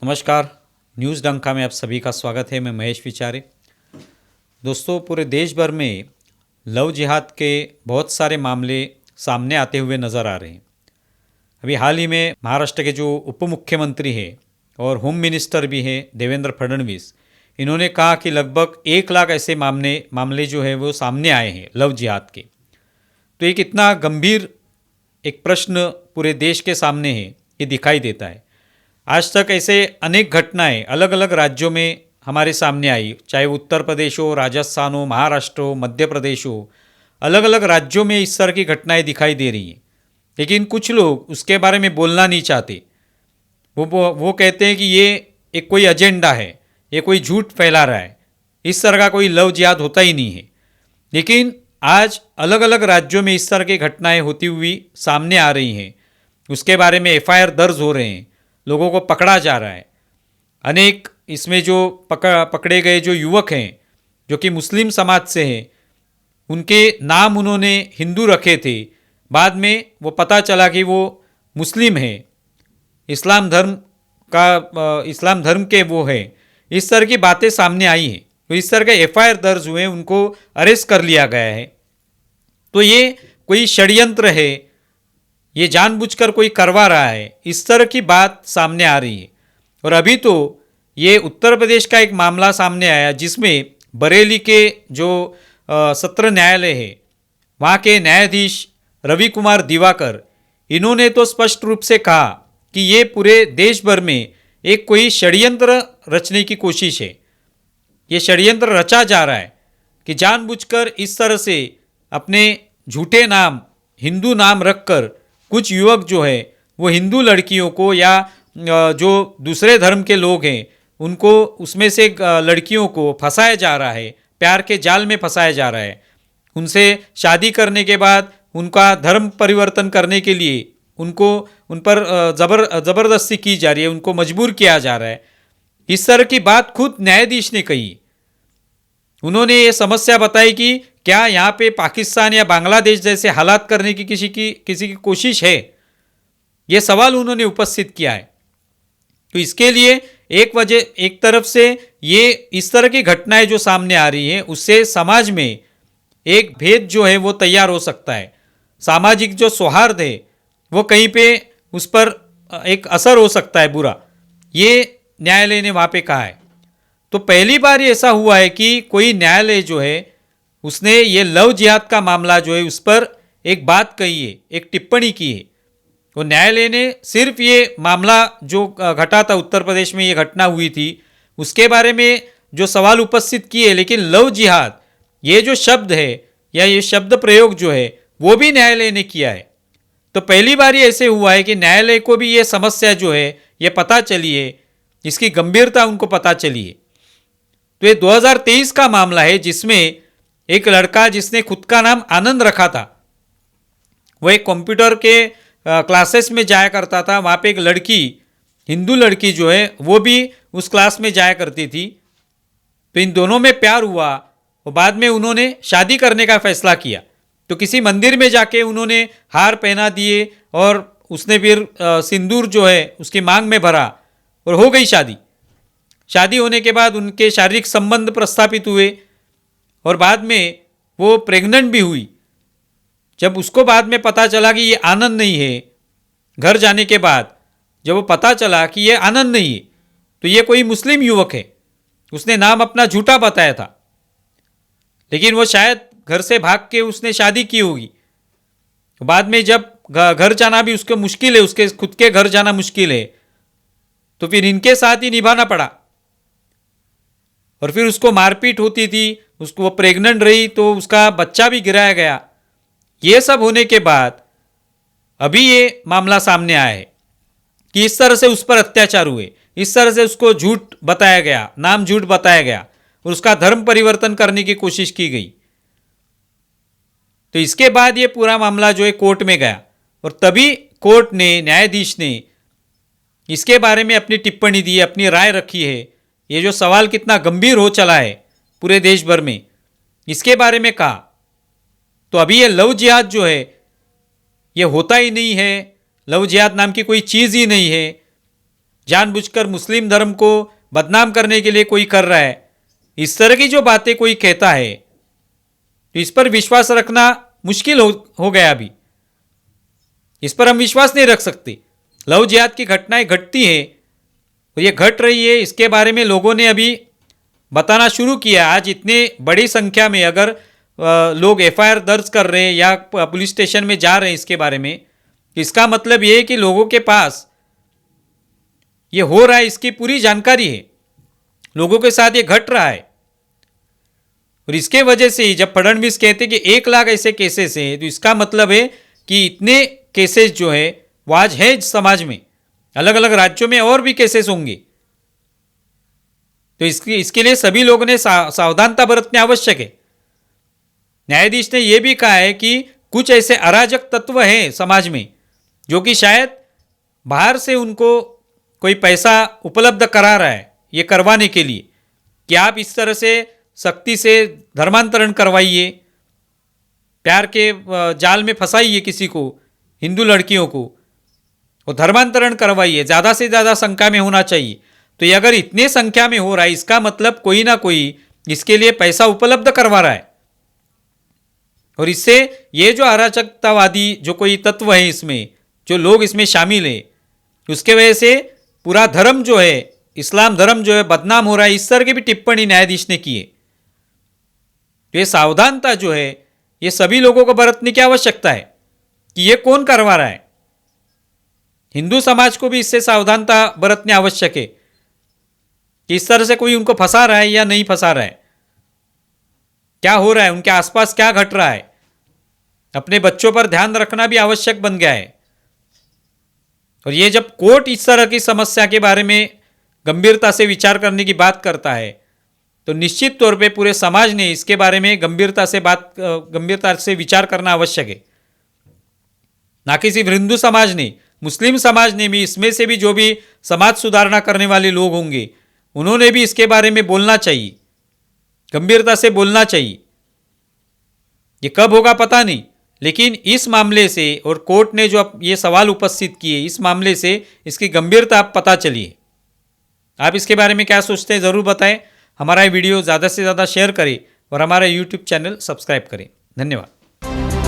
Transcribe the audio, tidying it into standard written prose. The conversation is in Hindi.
नमस्कार। न्यूज़ डंका में आप सभी का स्वागत है। मैं महेश विचारे। दोस्तों, पूरे देश भर में लव जिहाद के बहुत सारे मामले सामने आते हुए नज़र आ रहे हैं। अभी हाल ही में महाराष्ट्र के जो उप मुख्यमंत्री हैं और होम मिनिस्टर भी हैं देवेंद्र फडणवीस, इन्होंने कहा कि लगभग 1 लाख ऐसे मामले जो है वो सामने आए हैं लव जिहाद के। तो एक इतना गंभीर एक प्रश्न पूरे देश के सामने है, ये दिखाई देता है। आज तक ऐसे अनेक घटनाएं अलग अलग राज्यों में हमारे सामने आई, चाहे उत्तर प्रदेश हो, राजस्थान हो, महाराष्ट्र हो, मध्य प्रदेश हो। अलग अलग राज्यों में इस तरह की घटनाएं दिखाई दे रही हैं, लेकिन कुछ लोग उसके बारे में बोलना नहीं चाहते। वो कहते हैं कि ये एक कोई एजेंडा है, ये कोई झूठ फैला रहा है, इस तरह का कोई लव जिहाद होता ही नहीं है। लेकिन आज अलग अलग राज्यों में इस तरह की घटनाएं होती हुई सामने आ रही हैं। उसके बारे में एफआईआर दर्ज हो रहे हैं, लोगों को पकड़ा जा रहा है। अनेक इसमें जो पकड़े गए जो युवक हैं, जो कि मुस्लिम समाज से हैं, उनके नाम उन्होंने हिंदू रखे थे। बाद में वो पता चला कि वो मुस्लिम हैं, इस्लाम धर्म के वो हैं। इस तरह की बातें सामने आई हैं, तो इस तरह के एफआईआर दर्ज हुए, उनको अरेस्ट कर लिया गया है। तो ये कोई षड्यंत्र है, ये जानबूझकर कोई करवा रहा है, इस तरह की बात सामने आ रही है। और अभी तो ये उत्तर प्रदेश का एक मामला सामने आया, जिसमें बरेली के जो सत्र न्यायालय है, वहाँ के न्यायाधीश रवि कुमार दिवाकर, इन्होंने तो स्पष्ट रूप से कहा कि ये पूरे देश भर में एक कोई षड्यंत्र रचने की कोशिश है। ये षड्यंत्र रचा जा रहा है कि जानबूझकर इस तरह से अपने झूठे नाम, हिंदू नाम रखकर कुछ युवक जो है वो हिंदू लड़कियों को या जो दूसरे धर्म के लोग हैं उनको, उसमें से लड़कियों को फंसाया जा रहा है, प्यार के जाल में फंसाया जा रहा है। उनसे शादी करने के बाद उनका धर्म परिवर्तन करने के लिए उन पर ज़बरदस्ती की जा रही है, उनको मजबूर किया जा रहा है। इस तरह की बात खुद न्यायाधीश ने कही। उन्होंने ये समस्या बताई कि क्या यहाँ पे पाकिस्तान या बांग्लादेश जैसे हालात करने की किसी की कोशिश है, ये सवाल उन्होंने उपस्थित किया है। तो इसके लिए एक तरफ से ये इस तरह की घटनाएं जो सामने आ रही हैं, उससे समाज में एक भेद जो है वो तैयार हो सकता है। सामाजिक जो सौहार्द है वो कहीं पे उस पर एक असर हो सकता है बुरा, ये न्यायालय ने वहाँ पे कहा है। तो पहली बार ये ऐसा हुआ है कि कोई न्यायालय जो है उसने ये लव जिहाद का मामला जो है उस पर एक बात कही है, एक टिप्पणी की है। वो न्यायालय ने सिर्फ ये मामला जो घटा था, उत्तर प्रदेश में ये घटना हुई थी, उसके बारे में जो सवाल उपस्थित किए, लेकिन लव जिहाद ये जो शब्द है या ये शब्द प्रयोग जो है वो भी न्यायालय ने किया है। तो पहली बार ये ऐसे हुआ है कि न्यायालय को भी ये समस्या जो है ये पता चली है, इसकी गंभीरता उनको पता चली है। तो ये 2023 का मामला है, जिसमें एक लड़का जिसने खुद का नाम आनंद रखा था, वो एक कंप्यूटर के क्लासेस में जाया करता था। वहाँ पे एक लड़की, हिंदू लड़की जो है वो भी उस क्लास में जाया करती थी। तो इन दोनों में प्यार हुआ और बाद में उन्होंने शादी करने का फैसला किया। तो किसी मंदिर में जाके उन्होंने हार पहना दिए और उसने फिर सिंदूर जो है उसकी मांग में भरा और हो गई शादी। शादी होने के बाद उनके शारीरिक संबंध प्रस्थापित हुए और बाद में वो प्रेग्नेंट भी हुई। जब उसको बाद में पता चला कि ये आनंद नहीं है, घर जाने के बाद जब वो पता चला कि ये आनंद नहीं है, तो ये कोई मुस्लिम युवक है, उसने नाम अपना झूठा बताया था, लेकिन वो शायद घर से भाग के उसने शादी की होगी। बाद में जब घर जाना भी उसको मुश्किल है, उसके खुद के घर जाना मुश्किल है, तो फिर इनके साथ ही निभाना पड़ा। और फिर उसको मारपीट होती थी, उसको वो प्रेग्नेंट रही तो उसका बच्चा भी गिराया गया। ये सब होने के बाद अभी ये मामला सामने आया है कि इस तरह से उस पर अत्याचार हुए, इस तरह से उसको झूठ बताया गया, नाम झूठ बताया गया और उसका धर्म परिवर्तन करने की कोशिश की गई। तो इसके बाद ये पूरा मामला जो है कोर्ट में गया और तभी कोर्ट ने, न्यायाधीश ने इसके बारे में अपनी टिप्पणी दी, अपनी राय रखी है। ये जो सवाल कितना गंभीर हो चला है पूरे देश भर में, इसके बारे में कहा। तो अभी ये लव जिहाद जो है ये होता ही नहीं है, लव जिहाद नाम की कोई चीज़ ही नहीं है। जानबूझकर मुस्लिम धर्म को बदनाम करने के लिए कोई कर रहा है, इस तरह की जो बातें कोई कहता है तो इस पर विश्वास रखना मुश्किल हो गया। अभी इस पर हम विश्वास नहीं रख सकते। लव जिहाद की घटनाएं घटती हैं और ये घट रही है, इसके बारे में लोगों ने अभी बताना शुरू किया। आज इतने बड़ी संख्या में अगर लोग एफआईआर दर्ज कर रहे हैं या पुलिस स्टेशन में जा रहे हैं इसके बारे में, इसका मतलब ये है कि लोगों के पास ये हो रहा है, इसकी पूरी जानकारी है, लोगों के साथ ये घट रहा है। और इसके वजह से ही जब फडणवीस कहते कि 1 लाख ऐसे केसेस हैं, तो इसका मतलब है कि इतने केसेस जो है वो आज है समाज में, अलग अलग राज्यों में और भी केसेस होंगे। तो इसके लिए सभी लोगों ने सावधानता बरतनी आवश्यक है। न्यायाधीश ने यह भी कहा है कि कुछ ऐसे अराजक तत्व हैं समाज में जो कि शायद बाहर से उनको कोई पैसा उपलब्ध करा रहा है ये करवाने के लिए कि आप इस तरह से सख्ती से धर्मांतरण करवाइए, प्यार के जाल में फंसाइए किसी को, हिंदू लड़कियों को, और धर्मांतरण करवाइए, ज़्यादा से ज़्यादा संख्या में होना चाहिए। तो ये अगर इतने संख्या में हो रहा है, इसका मतलब कोई ना कोई इसके लिए पैसा उपलब्ध करवा रहा है। और इससे ये जो अराजकतावादी जो कोई तत्व है इसमें, जो लोग इसमें शामिल है, उसके वजह से पूरा धर्म जो है, इस्लाम धर्म जो है बदनाम हो रहा है। इस तरह की भी टिप्पणी न्यायाधीश ने की है। तो ये सावधानता जो है ये सभी लोगों को बरतने की आवश्यकता है कि ये कौन करवा रहा है। हिंदू समाज को भी इससे सावधानता बरतनी आवश्यक है कि इस तरह से कोई उनको फंसा रहा है या नहीं फंसा रहा है, क्या हो रहा है, उनके आसपास क्या घट रहा है। अपने बच्चों पर ध्यान रखना भी आवश्यक बन गया है। और ये जब कोर्ट इस तरह की समस्या के बारे में गंभीरता से विचार करने की बात करता है तो निश्चित तौर पे पूरे समाज ने इसके बारे में गंभीरता से विचार करना आवश्यक है। ना कि सिर्फ हिंदू समाज ने, मुस्लिम समाज ने भी, इसमें से भी जो भी समाज सुधारना करने वाले लोग होंगे उन्होंने भी इसके बारे में बोलना चाहिए, गंभीरता से बोलना चाहिए। ये कब होगा पता नहीं, लेकिन इस मामले से और कोर्ट ने जो अब ये सवाल उपस्थित किए, इस मामले से इसकी गंभीरता आप पता चली है। आप इसके बारे में क्या सोचते हैं ज़रूर बताएं। हमारा ये वीडियो ज़्यादा से ज़्यादा शेयर करें और हमारा यूट्यूब चैनल सब्सक्राइब करें। धन्यवाद।